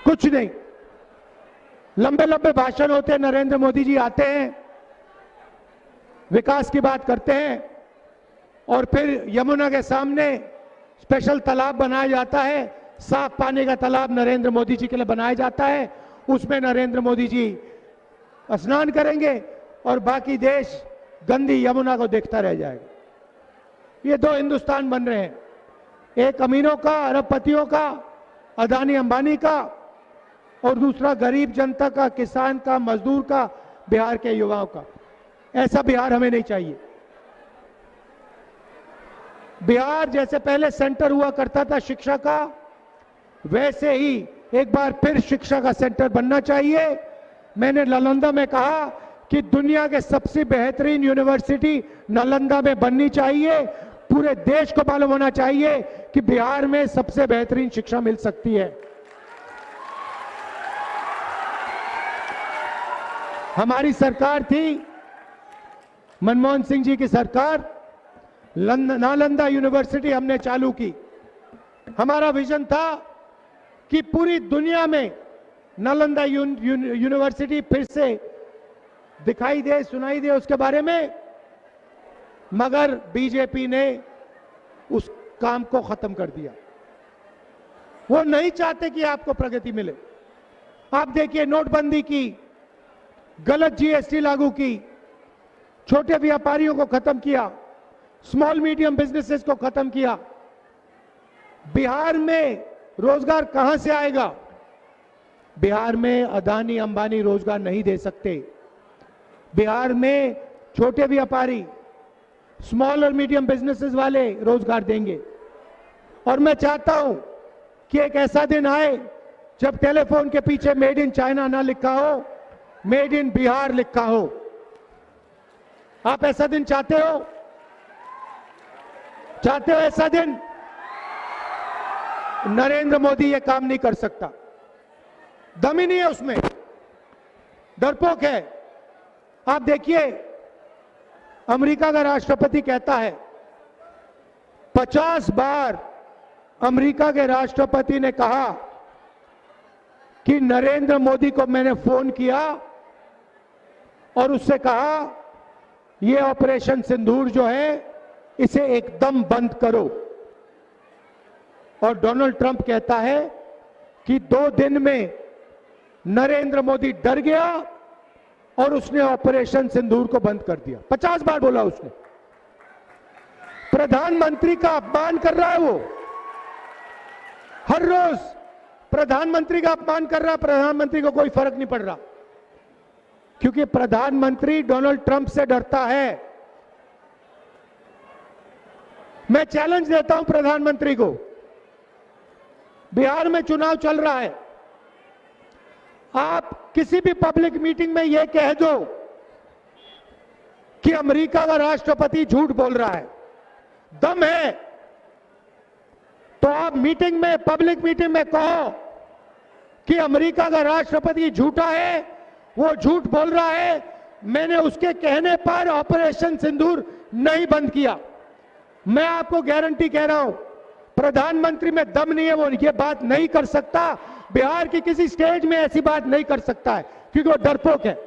कुछ नहीं। लंबे लंबे भाषण होते हैं, नरेंद्र मोदी जी आते हैं, विकास की बात करते हैं और फिर यमुना के सामने स्पेशल तालाब बनाया जाता है, साफ पानी का तालाब नरेंद्र मोदी जी के लिए बनाया जाता है, उसमें नरेंद्र मोदी जी स्नान करेंगे और बाकी देश गंदी यमुना को देखता रह जाएगा। ये दो हिंदुस्तान बन रहे हैं, एक अमीरों का, अरबपतियों का, अदानी अंबानी का, और दूसरा गरीब जनता का, किसान का, मजदूर का, बिहार के युवाओं का। ऐसा बिहार हमें नहीं चाहिए। बिहार जैसे पहले सेंटर हुआ करता था शिक्षा का, वैसे ही एक बार फिर शिक्षा का सेंटर बनना चाहिए। मैंने नालंदा में कहा कि दुनिया के सबसे बेहतरीन यूनिवर्सिटी नालंदा में बननी चाहिए। पूरे देश को मालूम होना चाहिए कि बिहार में सबसे बेहतरीन शिक्षा मिल सकती है। हमारी सरकार थी, मनमोहन सिंह जी की सरकार, नालंदा यूनिवर्सिटी हमने चालू की। हमारा विजन था कि पूरी दुनिया में नालंदा यूनिवर्सिटी फिर से दिखाई दे, सुनाई दे उसके बारे में, मगर बीजेपी ने उस काम को खत्म कर दिया। वो नहीं चाहते कि आपको प्रगति मिले। आप देखिए, नोटबंदी की, गलत जीएसटी लागू की, छोटे व्यापारियों को खत्म किया, स्मॉल मीडियम बिजनेसेस को खत्म किया। बिहार में रोजगार कहां से आएगा? बिहार में अदानी अंबानी रोजगार नहीं दे सकते। बिहार में छोटे व्यापारी, स्मॉल और मीडियम बिजनेसेस वाले रोजगार देंगे। और मैं चाहता हूं कि एक ऐसा दिन आए जब टेलीफोन के पीछे मेड इन चाइना ना लिखा हो, मेड इन बिहार लिखा हो। आप ऐसा दिन चाहते हो? चाहते हो ऐसा दिन? नरेंद्र मोदी ये काम नहीं कर सकता, दम ही नहीं है उसमें, डरपोक है। आप देखिए, अमेरिका का राष्ट्रपति कहता है, 50 बार अमेरिका के राष्ट्रपति ने कहा कि नरेंद्र मोदी को मैंने फोन किया और उससे कहा ये ऑपरेशन सिंदूर जो है इसे एकदम बंद करो। और डोनाल्ड ट्रंप कहता है कि 2 दिन में नरेंद्र मोदी डर गया और उसने ऑपरेशन सिंदूर को बंद कर दिया। 50 बार बोला उसने। प्रधानमंत्री का अपमान कर रहा है वो, हर रोज प्रधानमंत्री का अपमान कर रहा है। प्रधानमंत्री को कोई फर्क नहीं पड़ रहा, क्योंकि प्रधानमंत्री डोनाल्ड ट्रंप से डरता है। मैं चैलेंज देता हूं प्रधानमंत्री को, बिहार में चुनाव चल रहा है, आप किसी भी पब्लिक मीटिंग में यह कह दो कि अमेरिका का राष्ट्रपति झूठ बोल रहा है, दम है तो आप मीटिंग में, पब्लिक मीटिंग में कहो कि अमेरिका का राष्ट्रपति झूठा है, वो झूठ बोल रहा है, मैंने उसके कहने पर ऑपरेशन सिंदूर नहीं बंद किया। मैं आपको गारंटी कह रहा हूं, प्रधानमंत्री में दम नहीं है, वो ये बात नहीं कर सकता। बिहार की किसी स्टेज में ऐसी बात नहीं कर सकता है, क्योंकि वो डरपोक है।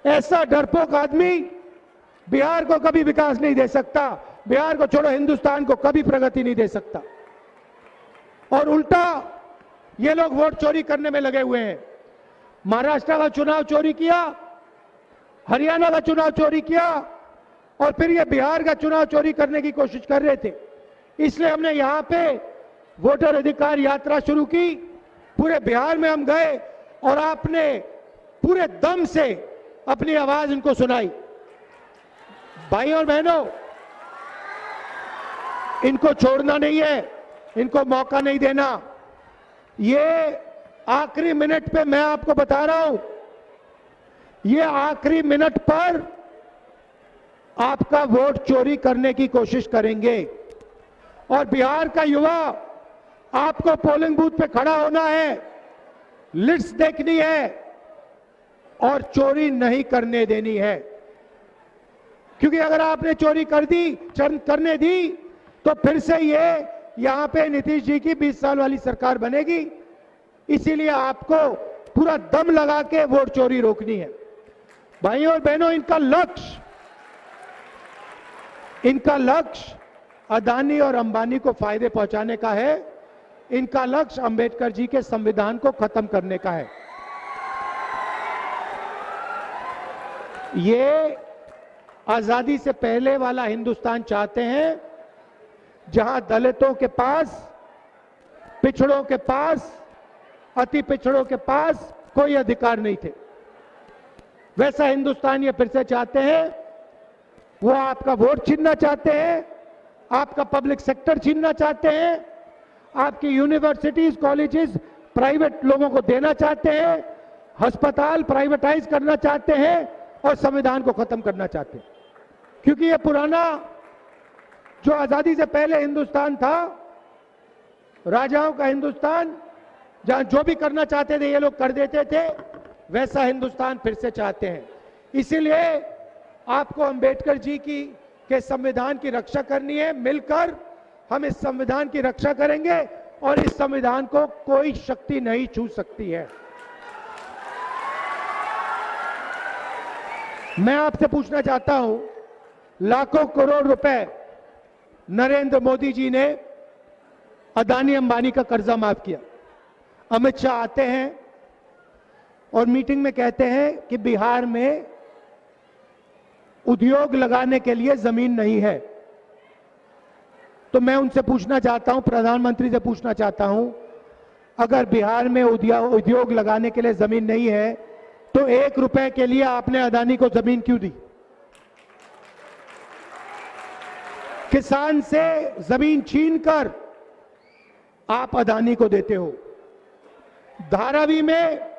ऐसा डरपोक आदमी बिहार को कभी विकास नहीं दे सकता, बिहार को छोड़ो हिंदुस्तान को कभी प्रगति नहीं दे सकता। और उल्टा ये लोग वोट चोरी करने में लगे हुए हैं। महाराष्ट्र का चुनाव चोरी किया, हरियाणा का चुनाव चोरी किया और फिर ये बिहार का चुनाव चोरी करने की कोशिश कर रहे थे। इसलिए हमने यहां पे वोटर अधिकार यात्रा शुरू की, पूरे बिहार में हम गए और आपने पूरे दम से अपनी आवाज इनको सुनाई। भाई और बहनों, इनको छोड़ना नहीं है, इनको मौका नहीं देना। ये आखिरी मिनट पे मैं आपको बता रहा हूं, ये आखिरी मिनट पर आपका वोट चोरी करने की कोशिश करेंगे। और बिहार का युवा, आपको पोलिंग बूथ पे खड़ा होना है, लिस्ट देखनी है और चोरी नहीं करने देनी है। क्योंकि अगर आपने चोरी करने दी तो फिर से ये यहां पे नीतीश जी की 20 साल वाली सरकार बनेगी इसीलिए आपको पूरा दम लगा के वोट चोरी रोकनी है। भाइयों और बहनों, इनका लक्ष्य अदानी और अंबानी को फायदे पहुंचाने का है। इनका लक्ष्य अंबेडकर जी के संविधान को खत्म करने का है। ये आजादी से पहले वाला हिंदुस्तान चाहते हैं, जहां दलितों के पास, पिछड़ों के पास, अति पिछड़ों के पास कोई अधिकार नहीं थे। वैसा हिंदुस्तान ये फिर से चाहते हैं। वो आपका वोट छीनना चाहते हैं, आपका पब्लिक सेक्टर छीनना चाहते हैं, आपकी यूनिवर्सिटीज, कॉलेजेस प्राइवेट लोगों को देना चाहते हैं, अस्पताल प्राइवेटाइज करना चाहते हैं और संविधान को खत्म करना चाहते हैं। क्योंकि ये पुराना जो आजादी से पहले हिंदुस्तान था, राजाओं का हिंदुस्तान, जहां जो भी करना चाहते थे ये लोग कर देते थे, वैसा हिंदुस्तान फिर से चाहते हैं। इसीलिए आपको अंबेडकर जी के संविधान की रक्षा करनी है। मिलकर हम इस संविधान की रक्षा करेंगे और इस संविधान को कोई शक्ति नहीं छू सकती है। मैं आपसे पूछना चाहता हूं, लाखों करोड़ रुपए नरेंद्र मोदी जी ने अदानी अंबानी का कर्जा माफ किया। अमित शाह आते हैं और मीटिंग में कहते हैं कि बिहार में उद्योग लगाने के लिए जमीन नहीं है। तो मैं उनसे पूछना चाहता हूं, प्रधानमंत्री से पूछना चाहता हूं, अगर बिहार में उद्योग लगाने के लिए जमीन नहीं है तो 1 रुपए के लिए आपने अदानी को जमीन क्यों दी? किसान से जमीन छीनकर आप अदानी को देते हो। धारावी में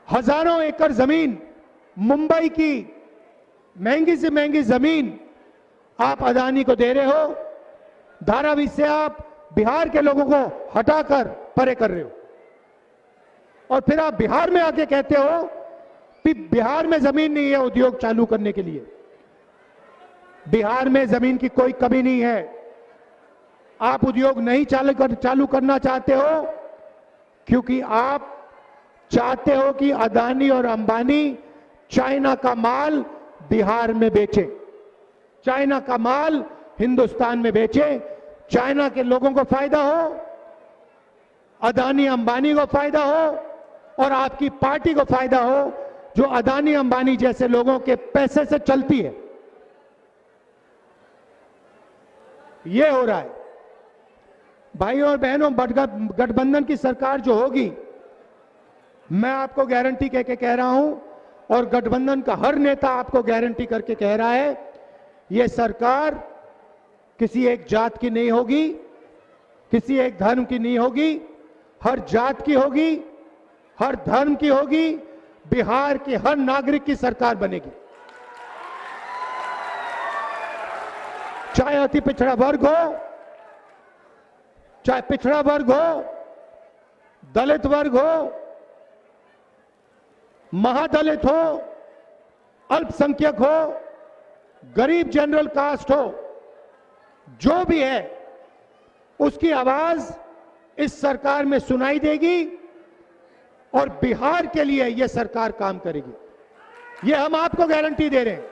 हजारों एकड़ जमीन, मुंबई की महंगी से महंगी जमीन आप अदानी को दे रहे हो। धारावी से आप बिहार के लोगों को हटाकर परे कर रहे हो और फिर आप बिहार में आके कहते हो कि बिहार में जमीन नहीं है उद्योग चालू करने के लिए। बिहार में जमीन की कोई कमी नहीं है। आप उद्योग नहीं चालू करना चाहते हो क्योंकि आप चाहते हो कि अदानी और अंबानी चाइना का माल बिहार में बेचे, चाइना का माल हिंदुस्तान में बेचे, चाइना के लोगों को फायदा हो, अदानी अंबानी को फायदा हो और आपकी पार्टी को फायदा हो जो अदानी अंबानी जैसे लोगों के पैसे से चलती है। ये हो रहा है। भाइयों और बहनों, गठबंधन की सरकार जो होगी, मैं आपको गारंटी कह रहा हूं और गठबंधन का हर नेता आपको गारंटी करके कह रहा है, यह सरकार किसी एक जात की नहीं होगी, किसी एक धर्म की नहीं होगी, हर जात की होगी, हर धर्म की होगी। बिहार के हर नागरिक की सरकार बनेगी। चाहे अति पिछड़ा वर्ग हो, चाहे पिछड़ा वर्ग हो, दलित वर्ग हो, महादलित हो, अल्पसंख्यक हो, गरीब जनरल कास्ट हो, जो भी है उसकी आवाज इस सरकार में सुनाई देगी और बिहार के लिए यह सरकार काम करेगी। यह हम आपको गारंटी दे रहे हैं।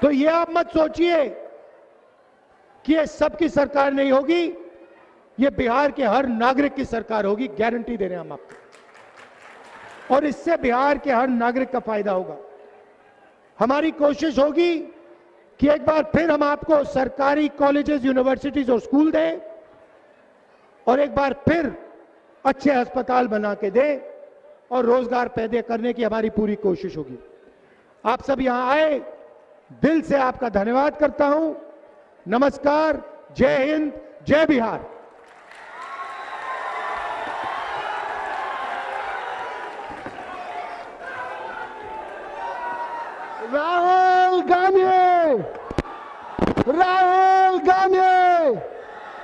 तो यह आप मत सोचिए कि यह सबकी सरकार नहीं होगी, यह बिहार के हर नागरिक की सरकार होगी। गारंटी दे रहे हैं हम आपको और इससे बिहार के हर नागरिक का फायदा होगा। हमारी कोशिश होगी कि एक बार फिर हम आपको सरकारी कॉलेजेस, यूनिवर्सिटीज और स्कूल दें और एक बार फिर अच्छे अस्पताल बना के दें और रोजगार पैदा करने की हमारी पूरी कोशिश होगी। आप सब यहां आए, दिल से आपका धन्यवाद करता हूं। नमस्कार, जय हिंद, जय बिहार। राहुल गांधी,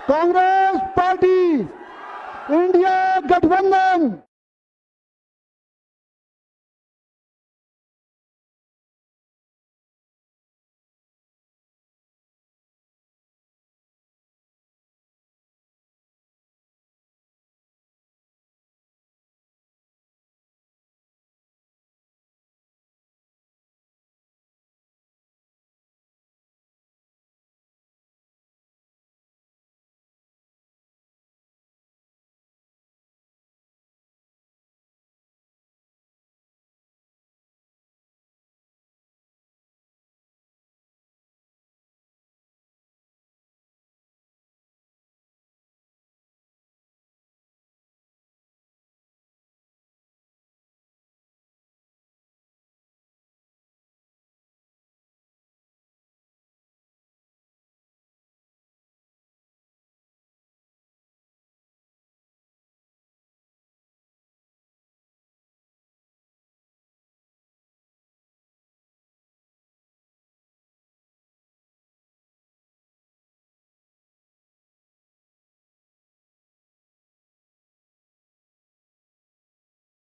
कांग्रेस पार्टी, इंडिया गठबंधन।